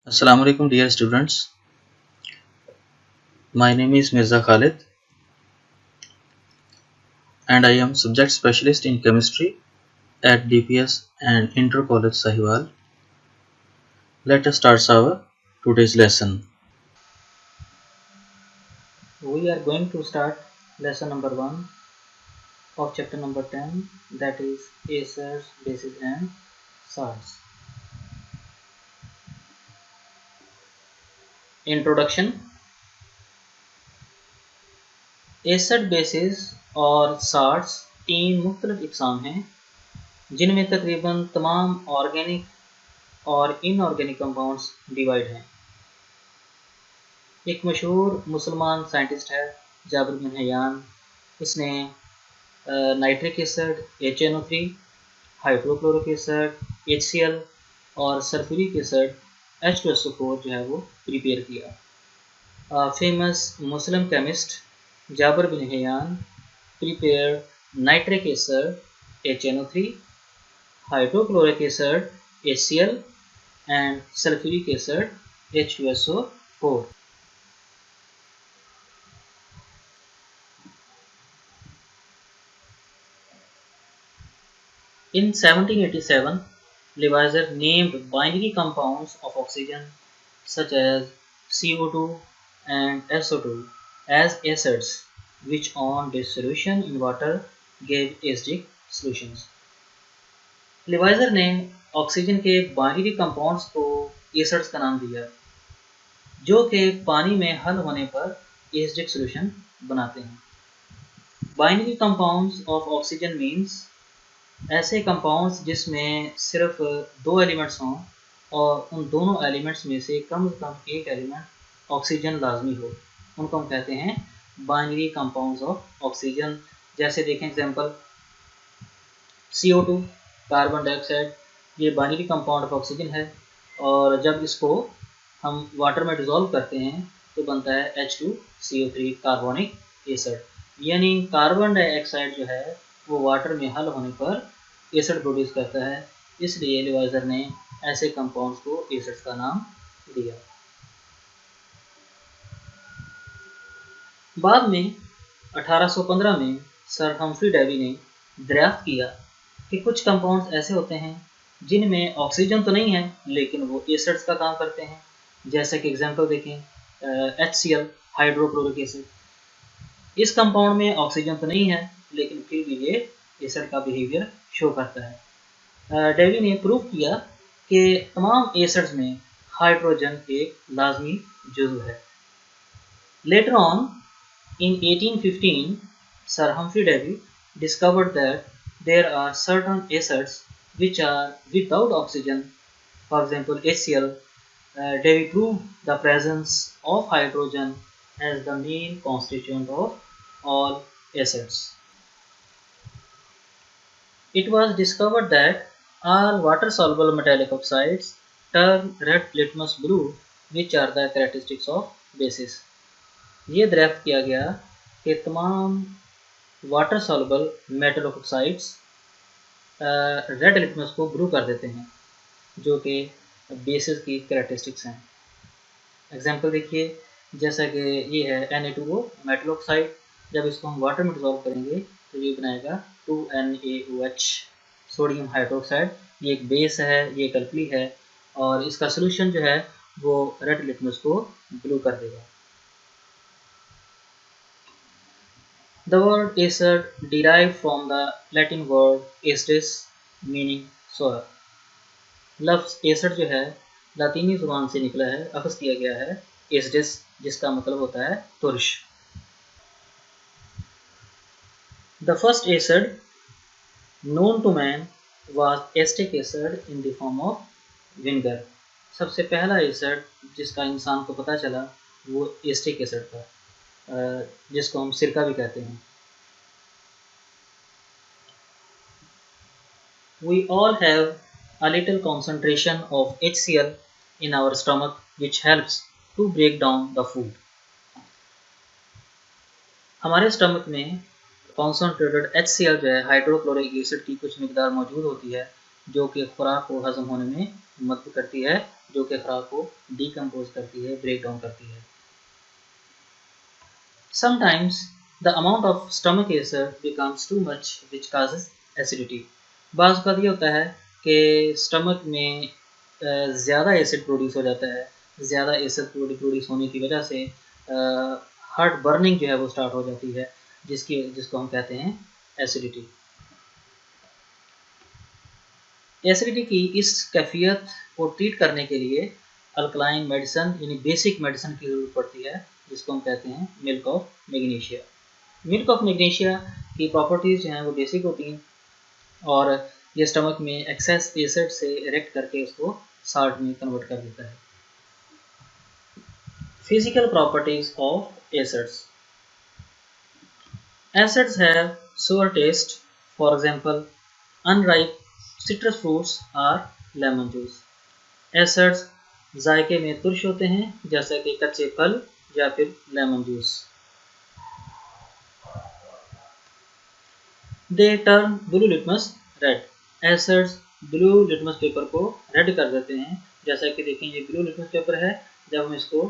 Assalamu alaikum dear students. My name is Mirza Khalid and I am subject specialist in chemistry at DPS and Inter College Sahiwal. Let us start our today's lesson. We are going to start lesson number 1 of chapter number 10, that is acids, bases and salts. Introduction. Acid basis और salts 3 मुख्तलिफ इकसाम हैं जिनमें तकरीबन तमाम organic और inorganic compounds divide हैं। एक मशहूर मुसलमान साइंटिस्ट है जाबिर बिन हयान। इसने nitric acid HNO3, hydrochloric acid HCl और सल्फ्यूरिक एसिड H2SO4 जो है वो प्रिपेयर किया। Famous Muslim chemist Jabir bin Hayyan prepared nitric acid HNO3, hydrochloric acid HCl and sulfuric acid H2SO4. In 1787, Lavoisier named binary compounds of oxygen such as CO2 and SO2 as acids, which on dissolution in water gave acidic solutions. Lavoisier ने oxygen के binary compounds को acids का नाम दिया जो कि पानी में हल होने पर एसिडिक सॉल्यूशन बनाते हैं। Binary compounds of oxygen means ऐसे कंपाउंड्स जिसमें सिर्फ 2 एलिमेंट्स हों और उन दोनों एलिमेंट्स में से कम एक एलिमेंट ऑक्सीजन लाजमी हो, उनको हम कहते हैं बाइनरी कंपाउंड्स ऑफ ऑक्सीजन। जैसे देखें एग्जांपल CO2 कार्बन डाइऑक्साइड, ये बाइनरी कंपाउंड ऑफ ऑक्सीजन है और जब इसको हम वाटर में डिज़ोल्व करते हैं तो बनता है H2CO3 कार्बोनिक एसिड। यानी कार्बन डाइऑक्साइड जो है वो वाटर में हल होने पर एसिड प्रोड्यूस करता है, इसलिए लिवाइजर ने ऐसे कंपाउंड्स को एसिड्स का नाम दिया। बाद में 1815 में सर हम्फ्री डेवी ने दरियाफ्त किया कि कुछ कंपाउंड्स ऐसे होते हैं जिनमें ऑक्सीजन तो नहीं है लेकिन वो एसिड्स का काम करते हैं। जैसे कि एग्जांपल देखें HCl हाइड्रोक्लोरिक एसिड। इस कंपाउंड में ऑक्सीजन तो नहीं है लेकिन फिर भी ये एसिड का बिहेवियर शो करता है। डेवी ने प्रूव किया कि तमाम एसिड्स में हाइड्रोजन एक लाजमी जुज़्व है। Later on in 1815, Sir Humphrey Davy discovered that there are certain acids which are without oxygen, for example HCl. Davy proved the presence of hydrogen as the main constituent of all acids. It was discovered that all water-soluble metallic oxides turn red litmus blue, which are the characteristics of bases. ये दरियाफ्त किया गया कि तमाम water soluble metal oxides red litmus को blue कर देते हैं, जो कि बेसिस की कैरेक्टरिस्टिक्स हैं। एग्जांपल देखिए, जैसा कि ये है Na2O मेटल ऑक्साइड, जब इसको हम वाटर में डिजोल्व करेंगे तो ये बनाएगा 2NaOH सोडियम हाइड्रोक्साइड। ये एक बेस है, ये एक अल्कली है और इसका सोल्यूशन जो है वो रेड लिटमस को ब्लू कर देगा। The word acid derived from the Latin word acidus meaning sour. लफ्ज़ एसिड जो है लातीनी ज़ुबान से निकला है, अख़ज़ किया गया है एसिडस, जिसका मतलब होता है तुर्श। The first acid known to man was acetic acid in the form of vinegar. सबसे पहला एसिड जिसका इंसान को पता चला वो एसिटिक एसिड था, जिसको हम सिरका भी कहते हैं। We all have a little concentration of HCl in our stomach which helps to break down the food. हमारे स्टमक में कॉन्सनट्रेटेड HCl जो है हाइड्रोक्लोरिक एसिड की कुछ मिकदार मौजूद होती है जो कि खुराक को हजम होने में मदद करती है, जो कि खुराक को डिकम्पोज करती है, ब्रेक डाउन करती है। Sometimes the amount of stomach acid becomes too much which causes acidity. बाज़ का ये होता है कि स्टमक में ज़्यादा एसिड प्रोड्यूस हो जाता है, ज़्यादा एसिड प्रोड्यूस होने की वजह से हार्ट बर्निंग जो है वो स्टार्ट हो जाती है, जिसको हम कहते हैं एसिडिटी। एसिडिटी की इस कैफियत को ट्रीट करने के लिए अल्कलाइन मेडिसिन यानी बेसिक मेडिसिन की ज़रूरत पड़ती है, जिसको हम कहते हैं milk of magnesia. Milk of magnesia की प्रॉपर्टीज़ जो हैं वो बेसिक होती हैं और ये स्टमक में एक्सेस एसिड से रिएक्ट करके उसको साल्ट में कन्वर्ट कर देता है। Physical properties of acids. Acids have sour taste, for example, unripe citrus fruits or lemon juice. Acids जायके में तुर्श होते हैं, जैसा कि कच्चे फल या फिर lemon juice. They turn blue litmus red. Acids blue litmus paper को रेड कर देते हैं, जैसा कि देखें ये ब्लू लिटमस पेपर है, जब हम इसको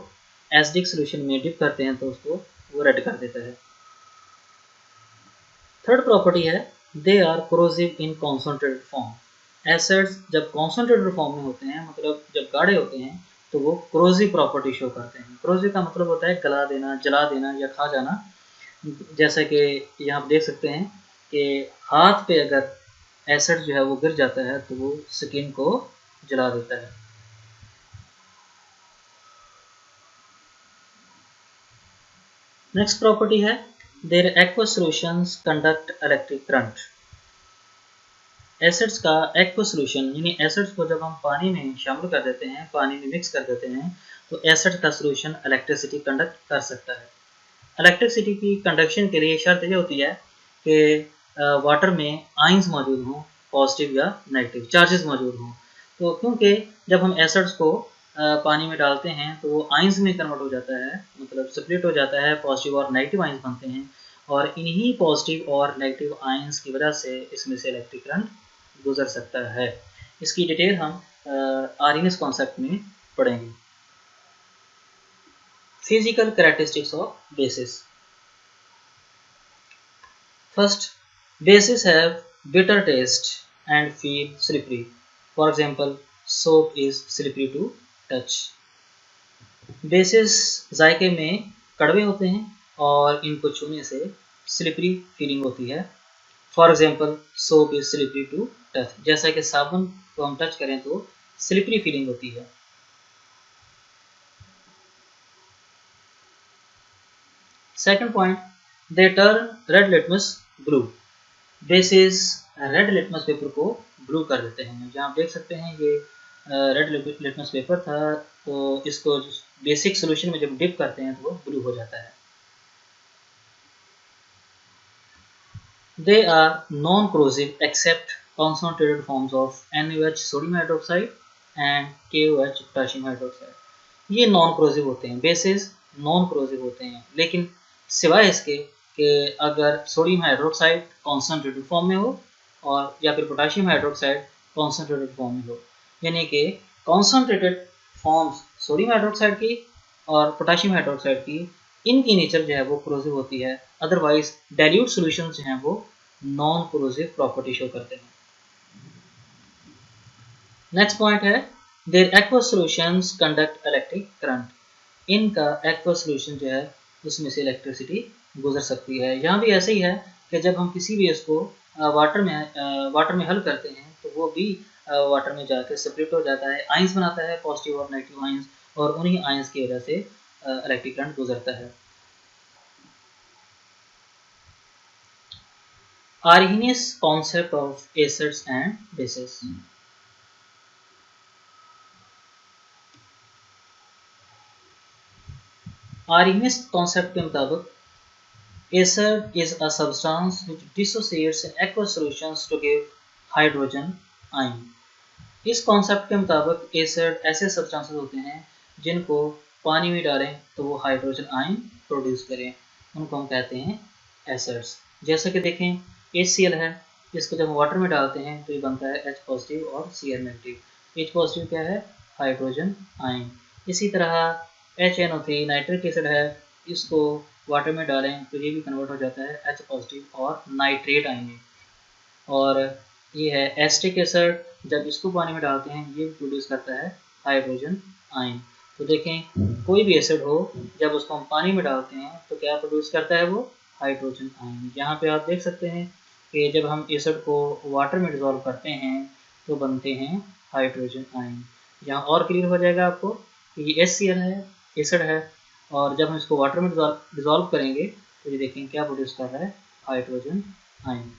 एसिडिक सोल्यूशन में डिप करते हैं तो उसको वो रेड कर देता है। थर्ड प्रॉपर्टी है they are corrosive in concentrated form. Acids जब कॉन्सेंट्रेटेड फॉर्म में होते हैं, मतलब जब गाढ़े होते हैं, तो वो कोरोसिव प्रॉपर्टी शो करते हैं। कोरोसिव का मतलब होता है गला देना, जला देना या खा जाना। जैसा कि यहाँ आप देख सकते हैं कि हाथ पे अगर एसिड जो है वो गिर जाता है तो वो स्किन को जला देता है। नेक्स्ट प्रॉपर्टी है their aqueous solutions conduct electric current. Acids का एक्वस सॉल्यूशन यानी एसिड्स को जब हम पानी में शामिल कर देते हैं, पानी में मिक्स कर देते हैं, तो एसिड का सॉल्यूशन इलेक्ट्रिसिटी कंडक्ट कर सकता है। इलेक्ट्रिसिटी की कंडक्शन के लिए शर्त ये होती है कि वाटर में आयंस मौजूद हों, पॉजिटिव या नेगेटिव चार्जेस मौजूद हों। तो क्योंकि जब हम एसिड्स को पानी में डालते हैं तो वो आयंस में कन्वर्ट हो जाता है, मतलब स्प्लिट हो जाता है, पॉजिटिव और नेगेटिव आयंस बनते हैं, और इन्हीं पॉजिटिव और नेगेटिव आयंस की वजह से इसमें से इलेक्ट्रिक करंट गुजर सकता है। इसकी डिटेल हम आर्गेनिक्स कॉन्सेप्ट में पढ़ेंगे। Physical characteristics of basis. First, bases have bitter taste and feel slippery. For example, soap is slippery to touch. Bases जायके में कड़वे होते हैं और इनको छूने से स्लिपरी फीलिंग होती है। For example, soap is slippery to touch. जैसा कि साबुन को हम टच करें तो स्लिपरी फीलिंग होती है। Second point, they turn red litmus blue. Basis red litmus paper को ब्लू कर देते हैं। जहाँ आप देख सकते हैं ये रेड लिटमस पेपर था, तो इसको बेसिक सोल्यूशन में जब डिप करते हैं तो वो ब्लू हो जाता है। They are non corrosive except concentrated forms of NaOH sodium hydroxide and KOH potassium hydroxide. ये नॉन कोरोसिव होते हैं, बेसिस नॉन कोरोसिव होते हैं, लेकिन सिवाय इसके कि अगर सोडियम हाइड्रोक्साइड कॉन्सेंट्रेटेड फॉर्म में हो और या फिर पोटेशियम हाइड्रोक्साइड कॉन्सेंट्रेटेड फॉर्म में हो। यानी कि कॉन्सेंट्रेटेड फॉर्म्स सोडियम हाइड्रोक्साइड की और पोटेशियम हाइड्रोक्साइड की, इनकी नेचर जो है वो कोरोसिव होती है। अदरवाइज डाइल्यूट सॉल्यूशन जो हैं वो नॉन कोरोसिव प्रॉपर्टी शो करते हैं। नेक्स्ट पॉइंट है their aqueous solutions conduct electric current. इनका एक्वस सॉल्यूशन जो है उसमें से इलेक्ट्रिसिटी गुजर सकती है। यहाँ भी ऐसे ही है कि जब हम किसी भी इसको वाटर में हल करते हैं तो वो भी वाटर में जाकर सेपरेट हो जाता है, आयंस बनाता है, पॉजिटिव और नेगेटिव आयंस, और उन्हीं आयंस की वजह से इलेक्ट्रिक करंट गुजरता है। Arrhenius concept of acids and bases. Arrhenius concept के मुताबिक acid is a substance which dissociates in aqueous solutions to give hydrogen ion. इस कॉन्सेप्ट के मुताबिक एसिड ऐसे सब्सटेंसेस होते हैं जिनको पानी में डालें तो वो हाइड्रोजन आयन प्रोड्यूस करें, उनको हम कहते हैं एसिड्स। जैसे कि देखें HCl है, इसको जब हम वाटर में डालते हैं तो ये बनता है H पॉजिटिव और Cl नेगेटिव। H पॉजिटिव क्या है? Hydrogen ion. इसी तरह HNO3 नाइट्रिक एसिड है, इसको वाटर में डालें तो ये भी कन्वर्ट हो जाता है H पॉजिटिव और नाइट्रेट आयन में। और ये है एस्टिक एसिड, जब इसको पानी में डालते हैं ये प्रोड्यूस करता है हाइड्रोजन आयन। तो देखें कोई भी एसिड हो, जब उसको हम पानी में डालते हैं तो क्या प्रोड्यूस करता है वो हाइड्रोजन आयन। यहाँ पे आप देख सकते हैं कि जब हम एसिड को वाटर में डिज़ोल्व करते हैं तो बनते हैं हाइड्रोजन आयन। यहाँ और क्लियर हो जाएगा आपको कि ये HCl है, एसिड है, और जब हम इसको वाटर में डिज़ोल्व करेंगे तो ये देखें क्या प्रोड्यूस कर रहा है हाइड्रोजन आयन।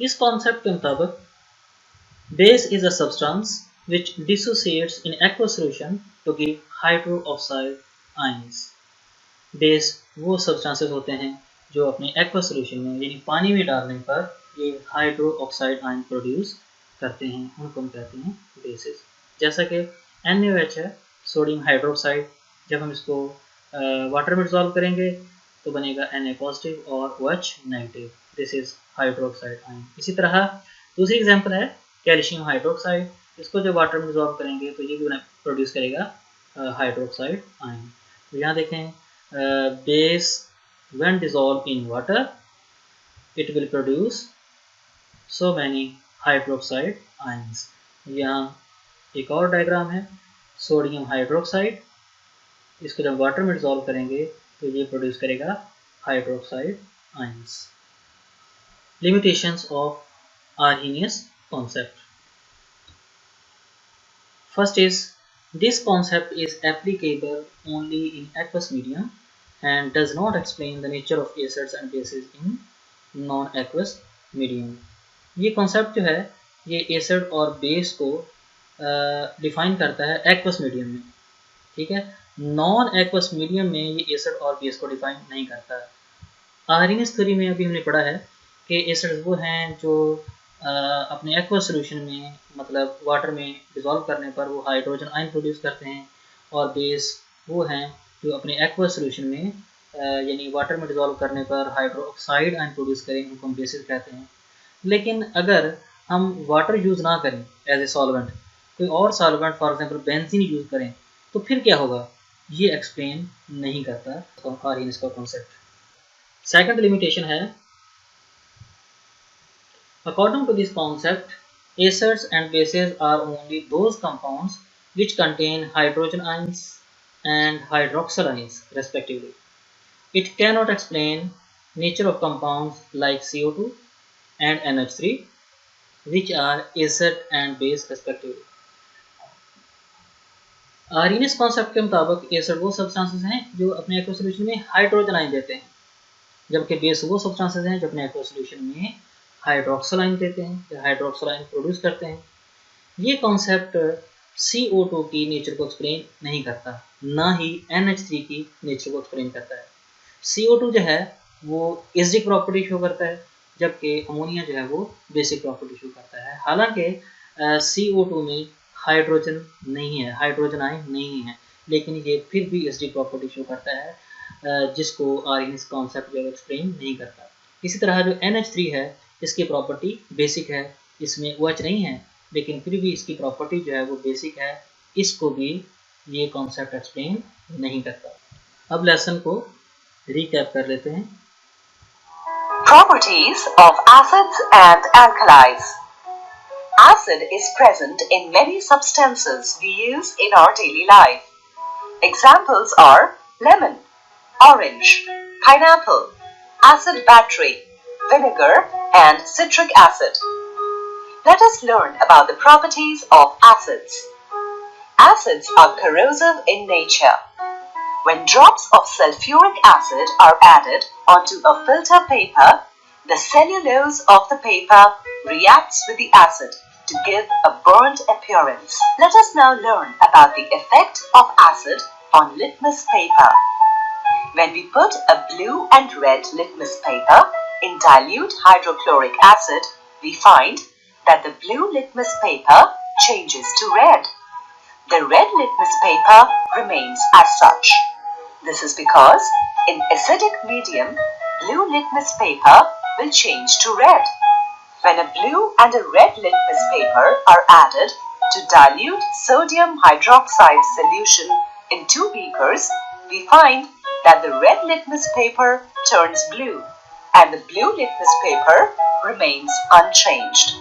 इस कॉन्सेप्ट के मुताबिक base is a substance which dissociates in aqueous solution to give hydroxide ions। Base वो सब्सटेंसेस होते हैं जो अपने एक्वस सोल्यूशन में यानी पानी में डालने पर ये हाइड्रोक्साइड आयन प्रोड्यूस करते हैं, उनको हम कहते हैं बेसिस। जैसा कि NaOH है, सोडियम हाइड्रोक्साइड, जब हम इसको वाटर में डिसॉल्व करेंगे तो बनेगा Na पॉजिटिव और OH negative, this is hydroxide ion. इसी तरह दूसरी एग्जांपल है कैल्शियम हाइड्रोक्साइड, इसको जब वाटर में डिसॉल्व करेंगे तो ये भी प्रोड्यूस करेगा हाइड्रोक्साइड आयन। तो यहाँ देखें base when dissolved in water it will produce so many hydroxide ions। यहाँ एक और डायग्राम है सोडियम हाइड्रोक्साइड, इसको जब वाटर में डिसॉल्व करेंगे तो ये प्रोड्यूस करेगा hydroxide ions. Limitations of Arrhenius concept. First is this concept is applicable only in aqueous medium and does not explain the nature of acids and bases in non-aqueous medium। ये concept जो है ये acid और base को define करता है aqueous medium में, ठीक है। नॉन एक्वस मीडियम में ये एसिड और बेस को डिफाइन नहीं करता है। आर्हेनियस थ्योरी में अभी हमने पढ़ा है कि एसिड्स वो हैं जो अपने एक्वस सोल्यूशन में मतलब वाटर में डिज़ोल्व करने पर वो हाइड्रोजन आयन प्रोड्यूस करते हैं, और बेस वो हैं जो अपने एक्वस सोल्यूशन में यानी वाटर में डिज़ोल्व करने पर हाइड्रोक्साइड आयन प्रोड्यूस करें, उनको हम बेसिस कहते हैं। लेकिन अगर हम वाटर यूज़ ना करें एज ए सॉल्वेंट, कोई और solvent for example benzene use करें तो फिर क्या होगा, ये एक्सप्लेन नहीं करता आर्हेनियस का कॉन्सेप्ट। सेकंड लिमिटेशन है according to this concept acids and bases are only those compounds which contain hydrogen ions and hydroxyl ions respectively। It cannot explain nature of compounds like CO2 and NH3 which are acid and base respectively। Arrhenius concept के मुताबिक acid वो substances हैं जो अपने aqueous solution में hydrogen ion देते हैं, जबकि बेस वो सब्सटेंसेस हैं जो अपने एक्वस सॉल्यूशन में हाइड्रोक्सिल आयन देते हैं या हाइड्रोक्सिल आयन प्रोड्यूस करते हैं। ये कॉन्सेप्ट CO2 की नेचर को एक्सप्लेन नहीं करता, ना ही NH3 की नेचर को एक्सप्लेन करता है। CO2 जो है वो एसिडिक प्रॉपर्टी शो करता है, जबकि अमोनिया जो है वो बेसिक प्रॉपर्टी शो करता है। हालांकि CO2 में हाइड्रोजन नहीं है, हाइड्रोजन आयन नहीं है, लेकिन ये फिर भी एसिडिक प्रॉपर्टी शो करता है, जिसको आर्हेनियस कॉन्सेप्ट जो है एक्सप्लेन नहीं करता। इसी तरह जो NH3 है इसकी प्रॉपर्टी बेसिक है, इसमें OH नहीं है, लेकिन फिर भी इसकी प्रॉपर्टी जो है वो बेसिक है, इसको भी ये कॉन्सेप्ट एक्सप्लेन नहीं करता। अब लेसन को रिकैप कर लेते हैं। Properties of acids and alkalis। Acid is present in many substances we use in our daily life. Examples are lemon, orange, pineapple, acid battery, vinegar, and citric acid. Let us learn about the properties of acids. Acids are corrosive in nature. When drops of sulfuric acid are added onto a filter paper, the cellulose of the paper reacts with the acid to give a burnt appearance. Let us now learn about the effect of acid on litmus paper. When we put a blue and red litmus paper in dilute hydrochloric acid, we find that the blue litmus paper changes to red. The red litmus paper remains as such. This is because in acidic medium, blue litmus paper will change to red. When a blue and a red litmus paper are added to dilute sodium hydroxide solution in two beakers, we find that the red litmus paper turns blue and the blue litmus paper remains unchanged.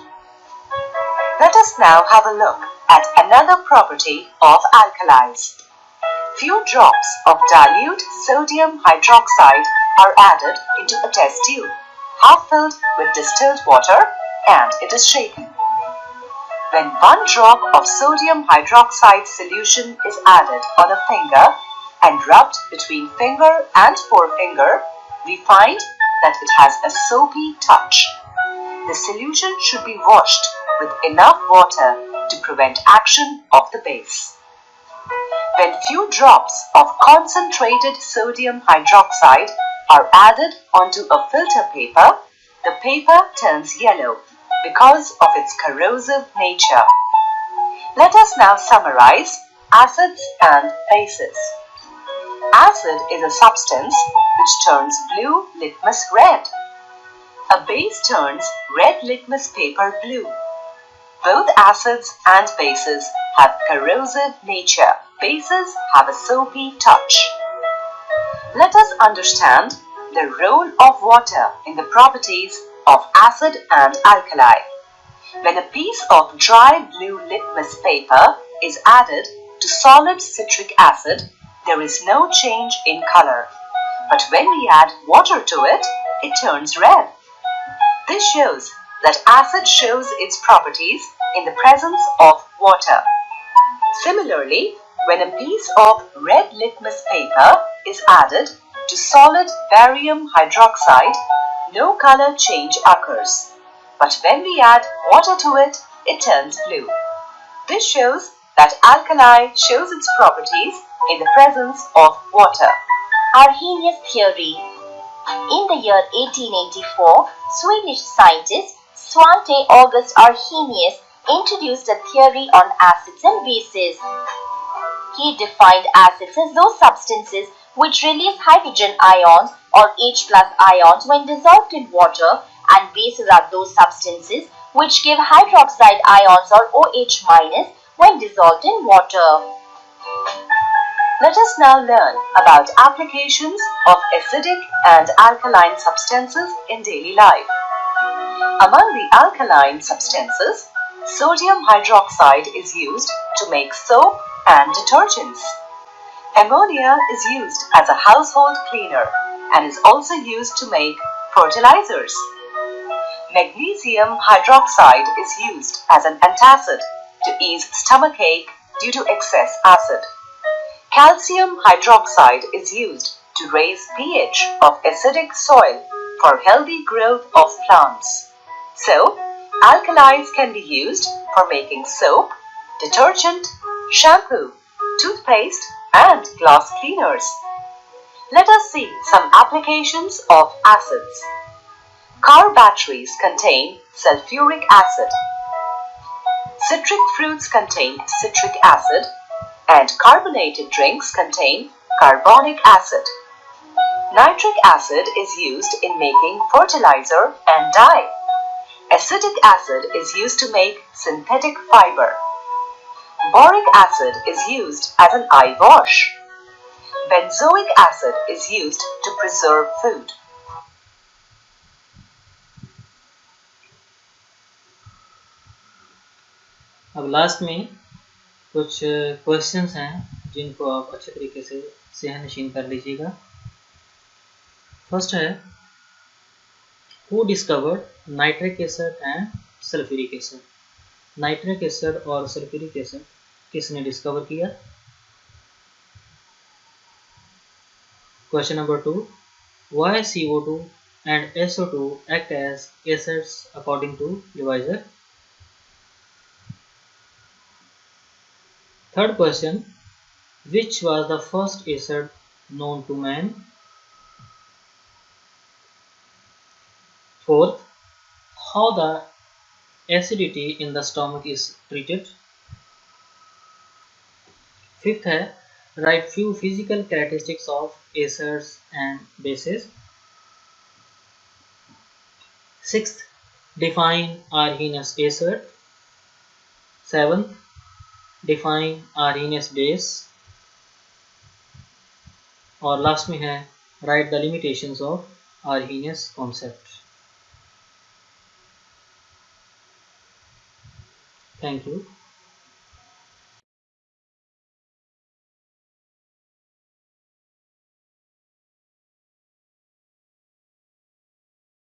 Let us now have a look at another property of alkalis. Few drops of dilute sodium hydroxide are added into a test tube, half filled with distilled water, and it is shaken. When 1 drop of sodium hydroxide solution is added on a finger and rubbed between finger and forefinger, we find that it has a soapy touch. The solution should be washed with enough water to prevent action of the base. When few drops of concentrated sodium hydroxide are added onto a filter paper, the paper turns yellow because of its corrosive nature. Let us now summarize acids and bases. Acid is a substance which turns blue litmus red. A base turns red litmus paper blue. Both acids and bases have corrosive nature. Bases have a soapy touch. Let us understand the role of water in the properties of acid and alkali. When a piece of dry blue litmus paper is added to solid citric acid, there is no change in color. But when we add water to it, it turns red. This shows that acid shows its properties in the presence of water. Similarly, when a piece of red litmus paper is added to solid barium hydroxide, no color change occurs. But when we add water to it, it turns blue. This shows that alkali shows its properties in the presence of water. Arrhenius theory. In the year 1884, Swedish scientist Svante August Arrhenius introduced a theory on acids and bases. He defined acids as those substances which release hydrogen ions or H+ ions when dissolved in water, and bases are those substances which give hydroxide ions or OH- when dissolved in water. Let us now learn about applications of acidic and alkaline substances in daily life. Among the alkaline substances, sodium hydroxide is used to make soap and detergents. Ammonia is used as a household cleaner and is also used to make fertilizers. Magnesium hydroxide is used as an antacid to ease stomachache due to excess acid. Calcium hydroxide is used to raise pH of acidic soil for healthy growth of plants. So, alkalis can be used for making soap, detergent, shampoo, toothpaste, and glass cleaners. Let us see some applications of acids. Car batteries contain sulfuric acid. Citric fruits contain citric acid, and carbonated drinks contain carbonic acid. Nitric acid is used in making fertilizer and dye. Acetic acid is used to make synthetic fiber. Boric acid is used as an eye wash. Benzoic acid is used to preserve food. अब last में कुछ questions हैं जिनको आप अच्छे तरीके से सहनशीन कर लीजिएगा। फर्स्ट है, who discovered nitric acid and sulphuric acid? Nitric acid और सल्फ्यूरिक एसिड किसने डिस्कवर किया? Question number 2, why CO2 and SO2 act as acids according to Leviezer? Third question, which was the first acid known to man? Fourth, how the acidity in the stomach is treated? Fifth है, write few physical characteristics of acids and bases. Sixth, define Arrhenius assert. Seventh, define Arrhenius base. और last में है write the limitations of Arrhenius concept. Thank you.